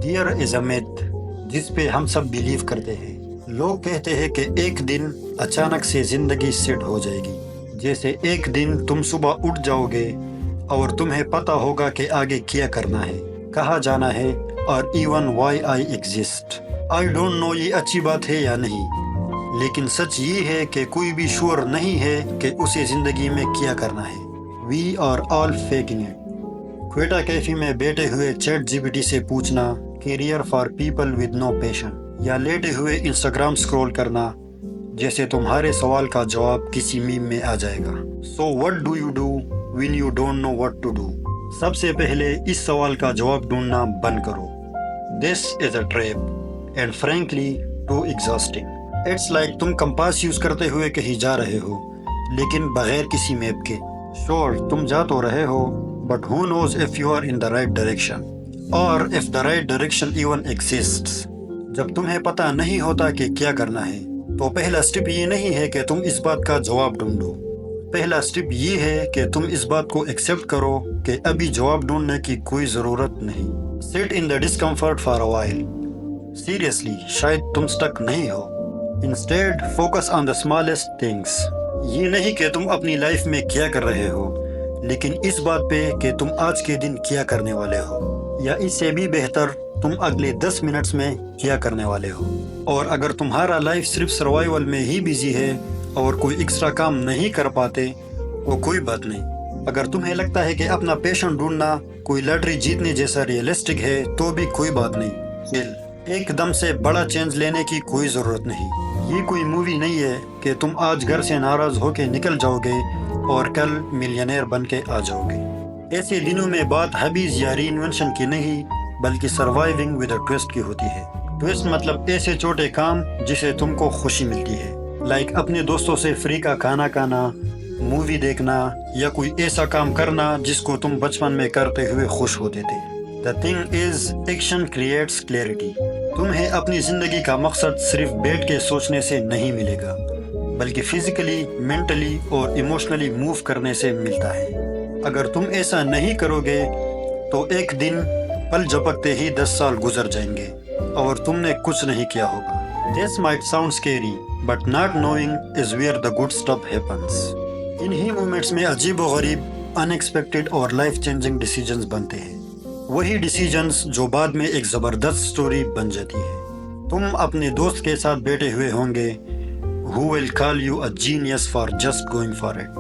There is a math جس پہ ہم سب بلیو کرتے ہیں۔ لوگ کہتے ہیں کہ ایک دن اچانک سے زندگی سیٹ ہو جائے گی، جیسے ایک دن تم صبح اٹھ جاؤ گے اور تمہیں پتہ ہوگا کہ آگے کیا کرنا ہے، کہاں جانا ہے، اور even why I exist. I don't know یہ اچھی بات ہے یا نہیں، لیکن سچ یہ ہے کہ کوئی بھی شور نہیں ہے کہ اسے زندگی میں کیا کرنا ہے۔ We are all faking it. Quetta cafe میں بیٹھے ہوئے چیٹ جی پی ٹی سے پوچھنا career for people with no passion, یا لیٹے ہوئے انسٹاگرام سکرول کرنا، جیسے تمہارے سوال کا جواب کسی میم میں آ جائے گا۔ So what do you do when you don't know what to do? سب سے پہلے اس سوال کا جواب ڈھونڈنا بند کرو۔ This is a trap and frankly too exhausting. It's like تم کمپاس یوز کرتے ہوئے کہیں جا رہے ہو لیکن بغیر کسی میپ کے۔ شور تم جا تو رہے ہو، but who knows if you are in the right direction اور if the right direction even exists. جب تمہیں پتہ نہیں ہوتا کہ کیا کرنا ہے تو پہلا سٹیپ یہ نہیں ہے کہ تم اس بات کا جواب ڈھونڈو، پہلا سٹیپ یہ ہے کہ تم اس بات کو ایکسیپٹ کرو کہ ابھی جواب ڈھونڈنے کی کوئی ضرورت نہیں۔ Sit in the discomfort for a while. Seriously شاید تم سٹک نہیں ہو۔ Instead focus on the smallest things. یہ نہیں کہ تم اپنی لائف میں کیا کر رہے ہو، لیکن اس بات پہ کہ تم آج کے دن کیا کرنے والے ہو، یا اس سے بھی بہتر تم اگلے 10 منٹس میں کیا کرنے والے ہو۔ اور اگر تمہارا لائف صرف سروائیول میں ہی بیزی ہے اور کوئی ایکسٹرا کام نہیں کر پاتے تو کوئی بات نہیں۔ اگر تمہیں لگتا ہے کہ اپنا پیشن ڈھونڈنا کوئی لاٹری جیتنے جیسا ریئلسٹک ہے تو بھی کوئی بات نہیں۔ ایک دم سے بڑا چینج لینے کی کوئی ضرورت نہیں۔ یہ کوئی مووی نہیں ہے کہ تم آج گھر سے ناراض ہو کے نکل جاؤ گے اور کل ملینئر بن کے آ جاؤ گے۔ ایسے دنوں میں بات ہابیز یا ری انوینشن کی نہیں بلکہ سروائیونگ ود اے ٹویسٹ کی ہوتی ہے۔ ٹویسٹ مطلب ایسے چھوٹے کام جسے تم کو خوشی ملتی ہے، لائک اپنے دوستوں سے فری کا کھانا کھانا، مووی دیکھنا، یا کوئی ایسا کام کرنا جس کو تم بچپن میں کرتے ہوئے خوش ہوتے تھے۔ The thing is, action creates clarity۔ تمہیں اپنی زندگی کا مقصد صرف بیٹھ کے سوچنے سے نہیں ملے گا، بلکہ فزیکلی، مینٹلی اور ایموشنلی موو کرنے سے ملتا ہے۔ اگر تم ایسا نہیں کرو گے تو ایک دن پل جھپکتے ہی 10 سال گزر جائیں گے اور تم نے کچھ نہیں کیا ہوگا۔ This might sound scary, but not knowing is where the good stuff happens۔ انہی مومنٹس میں عجیب و غریب، انیکسپیکٹڈ اور لائف چینجنگ ڈیسیجنز بنتے ہیں، وہی ڈیسیجنز جو بعد میں ایک زبردست سٹوری بن جاتی ہے۔ تم اپنے دوست کے ساتھ بیٹھے ہوئے ہوں گے who will call you a genius for just going for it۔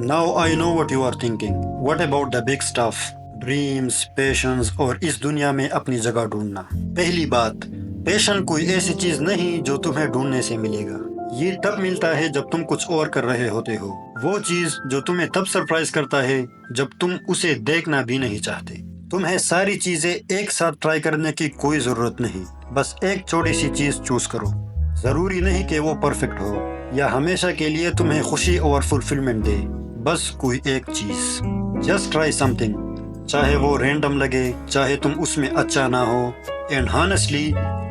Now I know what you are thinking۔ What about the big stuff؟ Dreams, passions اور اس دنیا میں اپنی جگہ ڈھونڈنا۔ پہلی بات، پیشن کوئی ایسی چیز نہیں جو تمہیں ڈھونڈنے سے ملے گا۔ یہ تب ملتا ہے جب تم کچھ اور کر رہے ہوتے ہو، وہ چیز جو تمہیں تب سرپرائز کرتا ہے جب تم اسے دیکھنا بھی نہیں چاہتے۔ تمہیں ساری چیزیں ایک ساتھ ٹرائی کرنے کی کوئی ضرورت نہیں، بس ایک چھوٹی سی چیز چوز کرو۔ ضروری نہیں کہ وہ پرفیکٹ ہو یا ہمیشہ کے لیے تمہیں خوشی اور فلفلمنٹ دے، بس کوئی ایک چیز۔ جسٹ ٹرائی سم تھنگ، چاہے وہ رینڈم لگے، چاہے تم اس میں اچھا نہ ہو، اینڈ ہانیسٹلی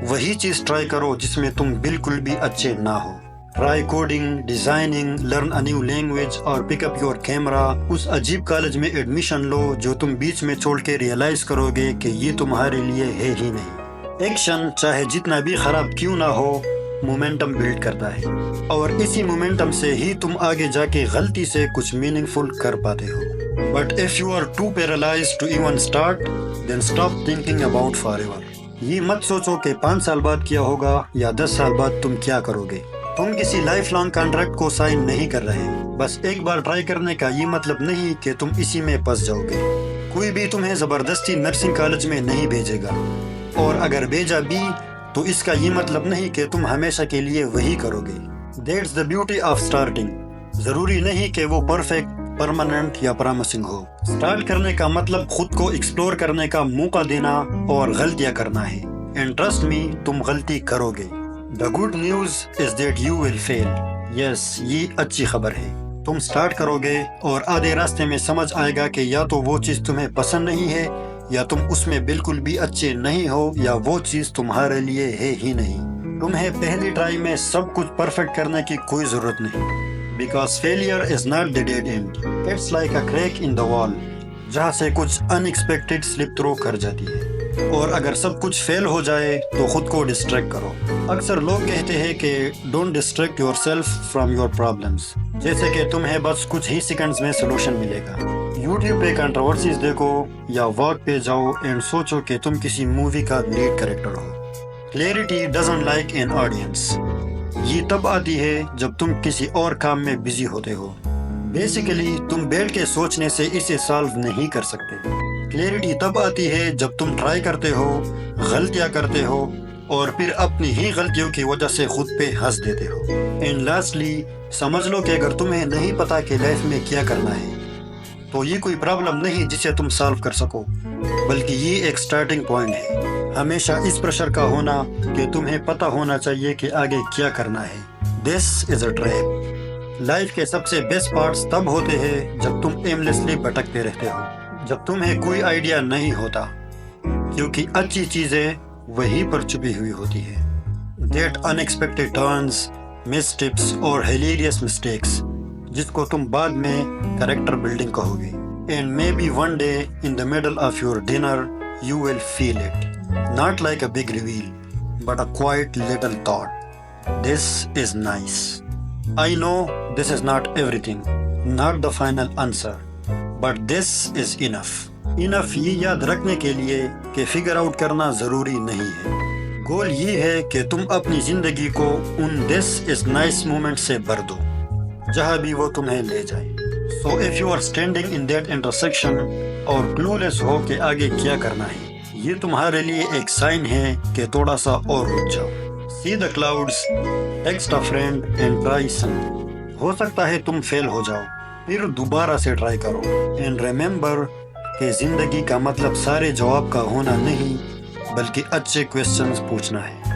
وہی چیز ٹرائی کرو جس میں تم بالکل بھی اچھے نہ ہو۔ Try coding, designing, learn a new language اور پک اپ یور کیمرا۔ اس عجیب کالج میں ایڈمیشن لو جو تم بیچ میں چھوڑ کے ریئلائز کرو گے کہ یہ تمہارے لیے ہے ہی نہیں۔ ایکشن چاہے جتنا بھی خراب کیوں نہ ہو مومنٹم بلڈ کرتا ہے، اور اسی مومنٹم سے ہی تم آگے جا کے غلطی سے کچھ میننگ فل کر پاتے ہو۔ But if you are too paralysed to even start then stop thinking about forever. یہ مت سوچو کہ 5 سال بعد کیا ہوگا یا 10 سال بعد تم کیا کرو گے۔ تم کسی لائف لانگ کانٹریکٹ کو سائن نہیں کر رہے، بس ایک بار ٹرائی کرنے کا یہ مطلب نہیں کہ تم اسی میں پھنس جاؤ گے۔ کوئی بھی تمہیں زبردستی نرسنگ کالج میں نہیں بھیجے گا، اور اگر بھیجا بھی تو اس کا یہ مطلب نہیں کہ تم ہمیشہ کے لیے وہی کرو گے۔ That's the beauty of starting. ضروری نہیں کہ وہ پرفیکٹ، پرماننٹ یا پرامسنگ ہو۔ اسٹارٹ کرنے کا مطلب خود کو ایکسپلور کرنے کا موقع دینا اور غلطیاں کرنا ہے، اینڈ ٹرسٹ می تم غلطی کرو گے۔ The good news is that you will fail۔ Yes، یہ اچھی خبر ہے۔ تم سٹارٹ کرو گے اور آدھے راستے میں سمجھ آئے گا کہ یا تو وہ چیز تمہیں پسند نہیں ہے، یا تم اس میں بالکل بھی اچھے نہیں ہو، یا وہ چیز تمہارے لیے ہے ہی نہیں۔ تمہیں پہلی ٹرائی میں سب کچھ پرفیکٹ کرنے کی کوئی ضرورت نہیں، because failure is not the dead end۔ It's like a crack in the wall، جہاں سے کچھ unexpected slip through کر جاتی ہے۔ اور اگر سب کچھ فیل ہو جائے تو خود کو ڈسٹریکٹ کرو. اکثر لوگ کہتے ہیں کہ don't distract your self from your problems, جیسے کہ تمہیں بس کچھ ہی سیکنڈز میں سولوشن ملے گا. یوٹیوب پہ کنٹروورسیز دیکھو یا واک پہ جاؤ اینڈ سوچو کہ تم کسی مووی کا lead character who. Clarity doesn't like an audience. یہ تب آتی ہے جب تم کسی اور کام میں بزی ہوتے ہو. بیسیکلی تم بیٹھ کے سوچنے سے اسے سالو نہیں کر سکتے. کلیئرٹی تب آتی ہے جب تم ٹرائی کرتے ہو، غلطیاں کرتے ہو اور پھر اپنی ہی غلطیوں کی وجہ سے خود پہ ہنس دیتے ہو. اینڈ لاسٹلی سمجھ لو کہ اگر تمہیں نہیں پتا کہ لائف میں کیا کرنا ہے تو یہ کوئی پرابلم نہیں جسے تم سالو کر سکو، بلکہ یہ ایک سٹارٹنگ پوائنٹ ہے. ہمیشہ اس پریشر کا ہونا کہ تمہیں پتہ ہونا چاہیے کہ آگے کیا کرنا ہے. دس از اے ٹریپ. لائف کے سب سے بیسٹ پارٹس تب ہوتے ہیں جب تم ایملیسلی بھٹکتے رہتے ہو، جب تمہیں کوئی آئیڈیا نہیں ہوتا، کیونکہ اچھی چیزیں وہیں پر چھپی ہوئی ہوتی ہیں. That in expected turns, miss tips اور ہیلیریس مسٹیکس جس کو تم بعد میں کریکٹر بلڈنگ کہو گے. And may be one day in the middle of your dinner you will feel it. Not like a big reveal, but a quiet little thought. This is nice. I know this is not everything, not the final answer, but this is enough. Enough یہ یاد رکھنے کے لیے کہ figure out کرنا ضروری نہیں ہے. گول یہ ہے کہ تم اپنی زندگی کو ان this is nice مومنٹ سے بھر دو جہاں بھی وہ تمہیں لے جائے. So if you are standing in that intersection اور clueless ہو کہ آگے کیا کرنا ہے، یہ تمہارے لیے ایک سائن ہے کہ تھوڑا سا اور رک جاؤ. See the clouds, text a friend and try some. ہو سکتا ہے تم فیل ہو جاؤ، پھر دوبارہ سے ٹرائی کرو. And remember کہ زندگی کا مطلب سارے جواب کا ہونا نہیں بلکہ اچھے کویسچنز پوچھنا ہے.